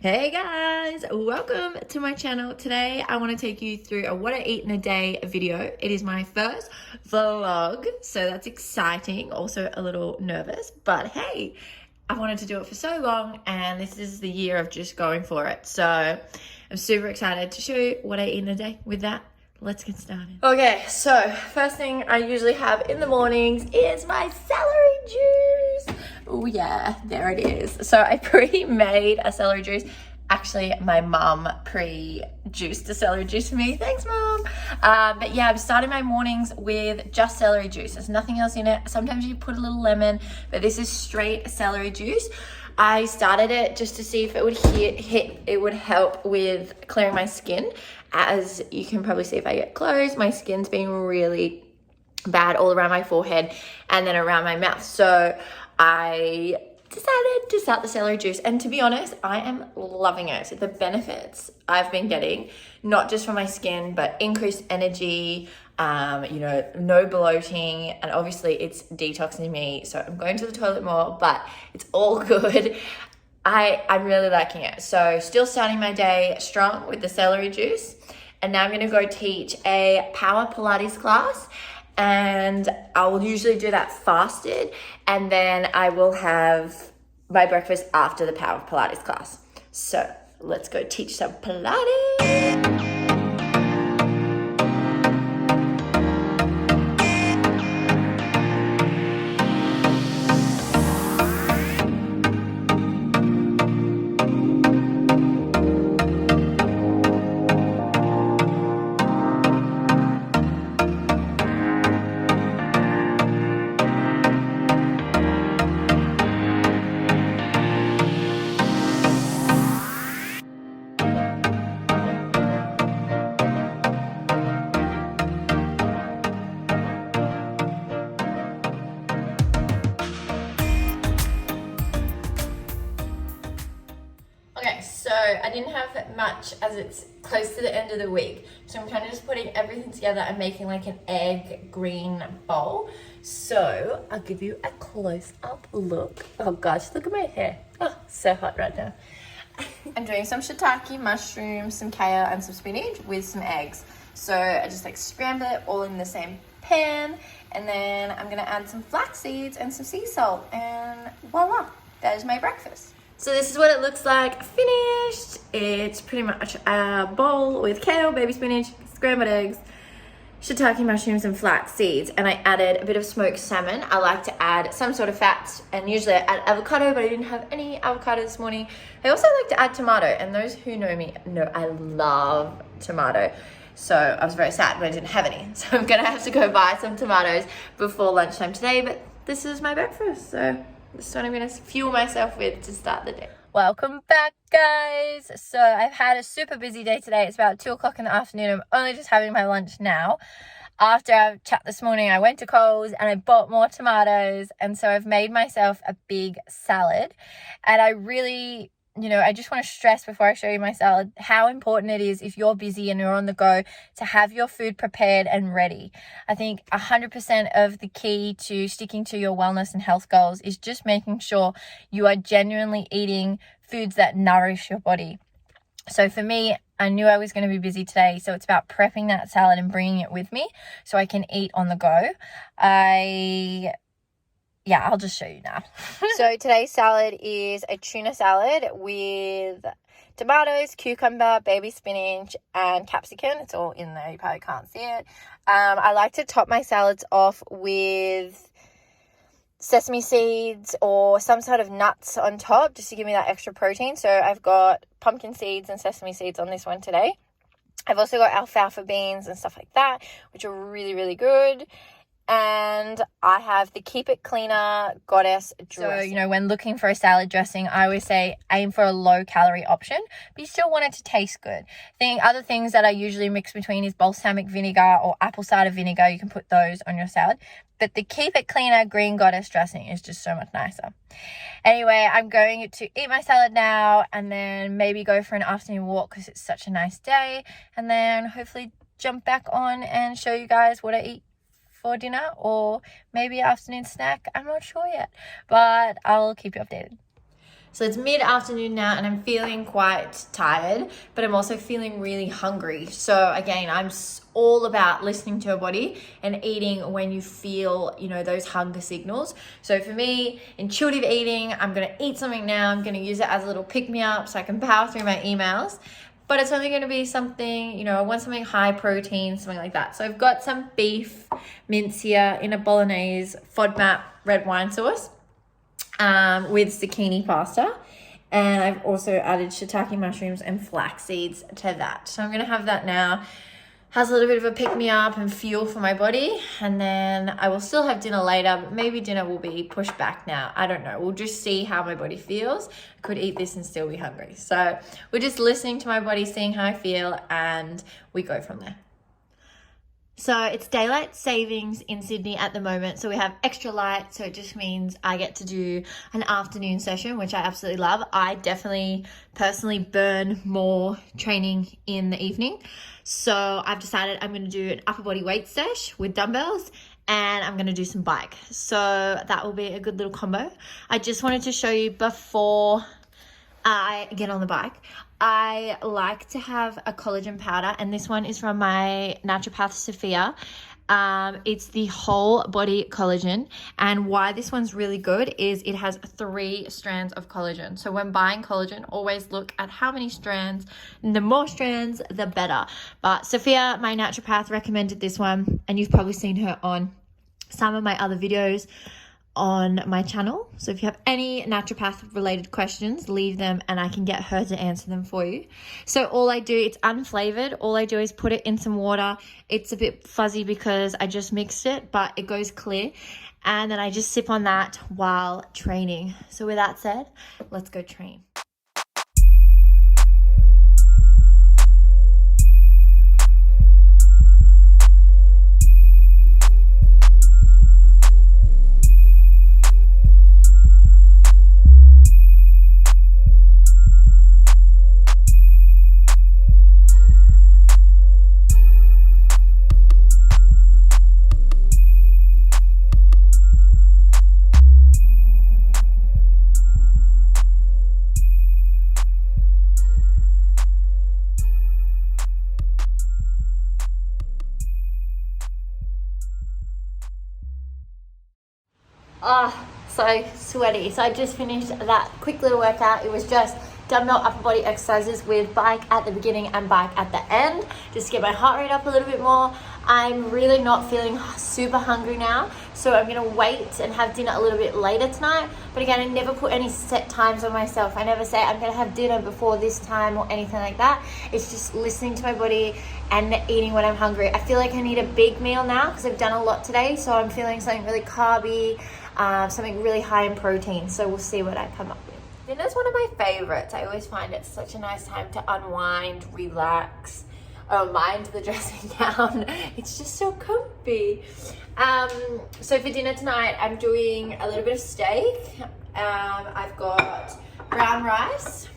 Hey guys, welcome to my channel. Today I want to take you through a what I eat in a day video. It is my first vlog, so that's exciting, also a little nervous, but hey, I wanted to do it for so long and this is the year of just going for it. So I'm super excited to show you what I eat in a day. With that, let's get started. Okay, so first thing I usually have in the mornings is my celery juice. Oh yeah, there it is. So I pre-made a celery juice. Actually, my mum pre-juiced a celery juice for me. Thanks, Mum. But yeah, I'm starting my mornings with just celery juice. There's nothing else in it. Sometimes you put a little lemon, but this is straight celery juice. I started it just to see if it would it would help with clearing my skin. As you can probably see if I get close, my skin's been really bad all around my forehead and then around my mouth. So I decided to start the celery juice, and to be honest, I am loving it. The benefits I've been getting, not just for my skin, but increased energy, no bloating, and obviously it's detoxing me, so I'm going to the toilet more, but it's all good. I'm really liking it. So still starting my day strong with the celery juice, and now I'm going to go teach a power Pilates class. And I will usually do that fasted, and then I will have my breakfast after the power Pilates class. So let's go teach some Pilates. So I didn't have much as it's close to the end of the week. So I'm kind of just putting everything together and making like an egg green bowl. So I'll give you a close up look. Oh gosh, look at my hair. Oh, so hot right now. I'm doing some shiitake, mushrooms, some kale and some spinach with some eggs. So I just like scramble it all in the same pan. And then I'm gonna add some flax seeds and some sea salt, and voila, that is my breakfast. So this is what it looks like finished. It's pretty much a bowl with kale, baby spinach, scrambled eggs, shiitake mushrooms and flax seeds. And I added a bit of smoked salmon. I like to add some sort of fats, and usually I add avocado, but I didn't have any avocado this morning. I also like to add tomato, and those who know me know I love tomato. So I was very sad when I didn't have any. So I'm gonna have to go buy some tomatoes before lunchtime today, but this is my breakfast, so this is what I'm going to fuel myself with to start the day. Welcome back, guys. So I've had a super busy day today. It's about 2 o'clock in the afternoon. I'm only just having my lunch now. After our chat this morning, I went to Coles and I bought more tomatoes. And so I've made myself a big salad. And I really, I just want to stress before I show you my salad how important it is if you're busy and you're on the go to have your food prepared and ready. I think 100% of the key to sticking to your wellness and health goals is just making sure you are genuinely eating foods that nourish your body. So for me, I knew I was going to be busy today, so it's about prepping that salad and bringing it with me so I can eat on the go. I'll just show you now. So today's salad is a tuna salad with tomatoes, cucumber, baby spinach, and capsicum. It's all in there. You probably can't see it. I like to top my salads off with sesame seeds or some sort of nuts on top just to give me that extra protein. So I've got pumpkin seeds and sesame seeds on this one today. I've also got alfalfa beans and stuff like that, which are really, really good. And I have the Keep It Cleaner Goddess dressing. So, when looking for a salad dressing, I always say aim for a low-calorie option, but you still want it to taste good. Other things that I usually mix between is balsamic vinegar or apple cider vinegar. You can put those on your salad. But the Keep It Cleaner Green Goddess dressing is just so much nicer. Anyway, I'm going to eat my salad now and then maybe go for an afternoon walk because it's such a nice day. And then hopefully jump back on and show you guys what I eat for dinner or maybe afternoon snack. I'm not sure yet, but I'll keep you updated. So it's mid-afternoon now and I'm feeling quite tired, but I'm also feeling really hungry. So again, I'm all about listening to your body and eating when you feel, you know, those hunger signals. So for me, intuitive eating, I'm gonna eat something now. I'm gonna use it as a little pick-me-up so I can power through my emails. But it's only gonna be something, you know, I want something high protein, something like that. So I've got some beef mince here in a bolognese FODMAP red wine sauce. With zucchini pasta, and I've also added shiitake mushrooms and flax seeds to that. So I'm gonna have that now. Has a little bit of a pick me up and fuel for my body, and then I will still have dinner later, but maybe dinner will be pushed back now. I don't know. We'll just see how my body feels. I could eat this and still be hungry. So we're just listening to my body, seeing how I feel, and we go from there. So it's daylight savings in Sydney at the moment. So we have extra light. So it just means I get to do an afternoon session, which I absolutely love. I definitely personally burn more training in the evening. So I've decided I'm going to do an upper body weight sesh with dumbbells, and I'm going to do some bike. So that will be a good little combo. I just wanted to show you before I get on the bike, I like to have a collagen powder, and this one is from my naturopath Sophia. It's the whole body collagen, and why this one's really good is it has 3 strands of collagen. So when buying collagen, always look at how many strands. The more strands, the better. But Sophia, my naturopath, recommended this one, and you've probably seen her on some of my other videos on my channel. So if you have any naturopath related questions, leave them and I can get her to answer them for you. So all I do, it's unflavored. All I do is put it in some water. It's a bit fuzzy because I just mixed it, but it goes clear. And then I just sip on that while training. So with that said, let's go train. Oh, so sweaty. So I just finished that quick little workout. It was just dumbbell upper body exercises with bike at the beginning and bike at the end, just to get my heart rate up a little bit more. I'm really not feeling super hungry now, so I'm gonna wait and have dinner a little bit later tonight. But again, I never put any set times on myself. I never say I'm gonna have dinner before this time or anything like that. It's just listening to my body and eating when I'm hungry. I feel like I need a big meal now because I've done a lot today, so I'm feeling something really carby, something really high in protein. So we'll see what I come up with. Dinner's one of my favorites. I always find it's such a nice time to unwind, relax, mind the dressing gown. It's just so comfy. So for dinner tonight, I'm doing a little bit of steak. I've got brown rice,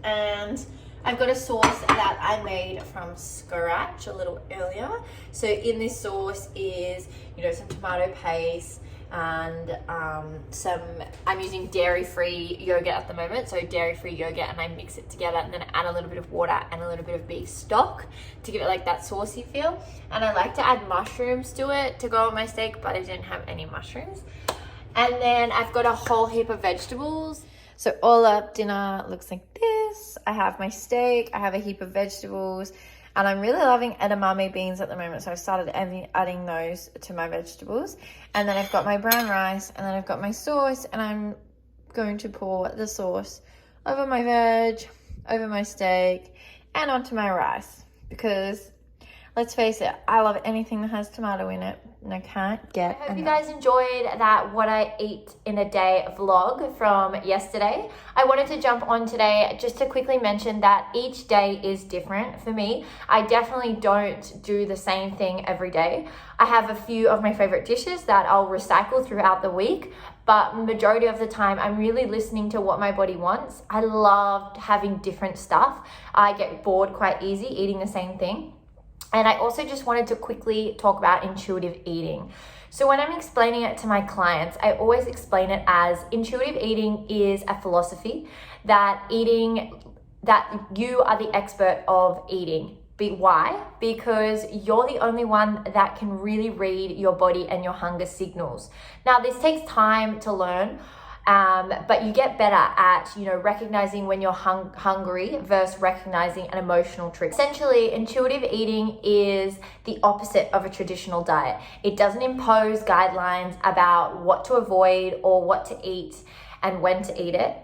and I've got a sauce that I made from scratch a little earlier. So in this sauce is, you know, some tomato paste and I'm using dairy-free yogurt at the moment. So dairy-free yogurt, and I mix it together and then add a little bit of water and a little bit of beef stock to give it like that saucy feel. And I like to add mushrooms to it to go on my steak, but I didn't have any mushrooms. And then I've got a whole heap of vegetables. So all up, dinner looks like this. I have my steak, I have a heap of vegetables, and I'm really loving edamame beans at the moment. So I started adding those to my vegetables. And then I've got my brown rice, and then I've got my sauce, and I'm going to pour the sauce over my veg, over my steak, and onto my rice. Because let's face it, I love anything that has tomato in it, and I can't get enough. I hope you guys enjoyed that what I eat in a day vlog from yesterday. I wanted to jump on today just to quickly mention that each day is different for me. I definitely don't do the same thing every day. I have a few of my favorite dishes that I'll recycle throughout the week, but majority of the time I'm really listening to what my body wants. I love having different stuff. I get bored quite easy eating the same thing. And I also just wanted to quickly talk about intuitive eating. So when I'm explaining it to my clients, I always explain it as intuitive eating is a philosophy that you are the expert of eating. Why? Because you're the only one that can really read your body and your hunger signals. Now, this takes time to learn, but you get better at, recognizing when you're hungry versus recognizing an emotional trigger. Essentially, intuitive eating is the opposite of a traditional diet. It doesn't impose guidelines about what to avoid or what to eat and when to eat it.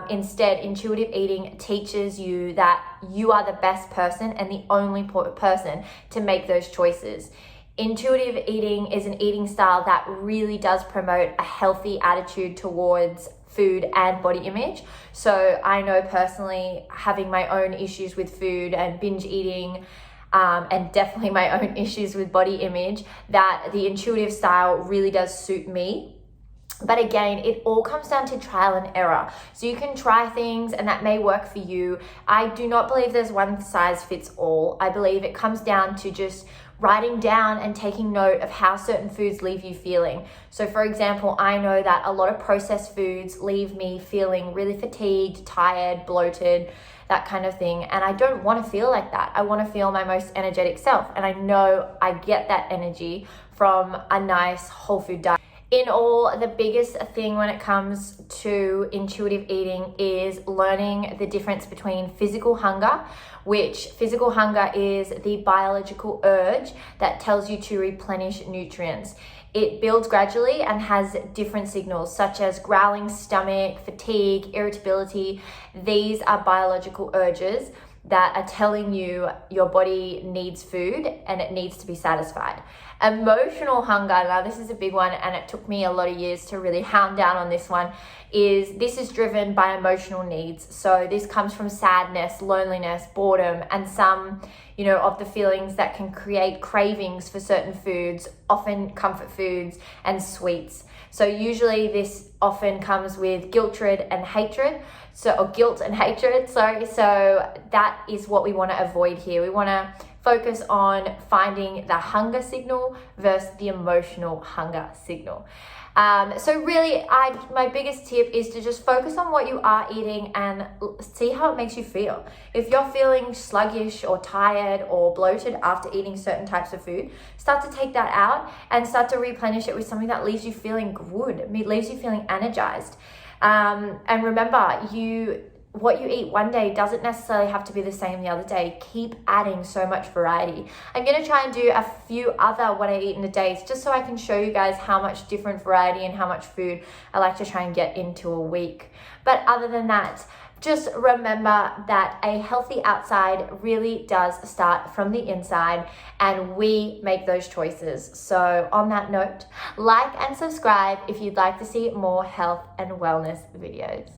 Instead, intuitive eating teaches you that you are the best person and the only person to make those choices. Intuitive eating is an eating style that really does promote a healthy attitude towards food and body image. So I know personally, having my own issues with food and binge eating, and definitely my own issues with body image, that the intuitive style really does suit me. But again, it all comes down to trial and error. So you can try things and that may work for you. I do not believe there's one size fits all. I believe it comes down to just writing down and taking note of how certain foods leave you feeling. So for example, I know that a lot of processed foods leave me feeling really fatigued, tired, bloated, that kind of thing. And I don't want to feel like that. I want to feel my most energetic self. And I know I get that energy from a nice whole food diet. In all, the biggest thing when it comes to intuitive eating is learning the difference between physical hunger, which physical hunger is the biological urge that tells you to replenish nutrients. It builds gradually and has different signals such as growling stomach, fatigue, irritability. These are biological urges that are telling you your body needs food and it needs to be satisfied. Emotional hunger, now this is a big one and it took me a lot of years to really hound down on this one, this is driven by emotional needs. So this comes from sadness, loneliness, boredom, and some, of the feelings that can create cravings for certain foods, often comfort foods and sweets. So usually this often comes with guilt and hatred. So that is what we want to avoid here. We want to focus on finding the hunger signal versus the emotional hunger signal. So really, my biggest tip is to just focus on what you are eating and see how it makes you feel. If you're feeling sluggish or tired or bloated after eating certain types of food, start to take that out and start to replenish it with something that leaves you feeling good, leaves you feeling energized. And remember, what you eat one day doesn't necessarily have to be the same the other day. Keep adding so much variety. I'm going to try and do a few other what I eat in a day just so I can show you guys how much different variety and how much food I like to try and get into a week. But other than that, just remember that a healthy outside really does start from the inside and we make those choices. So on that note, like and subscribe if you'd like to see more health and wellness videos.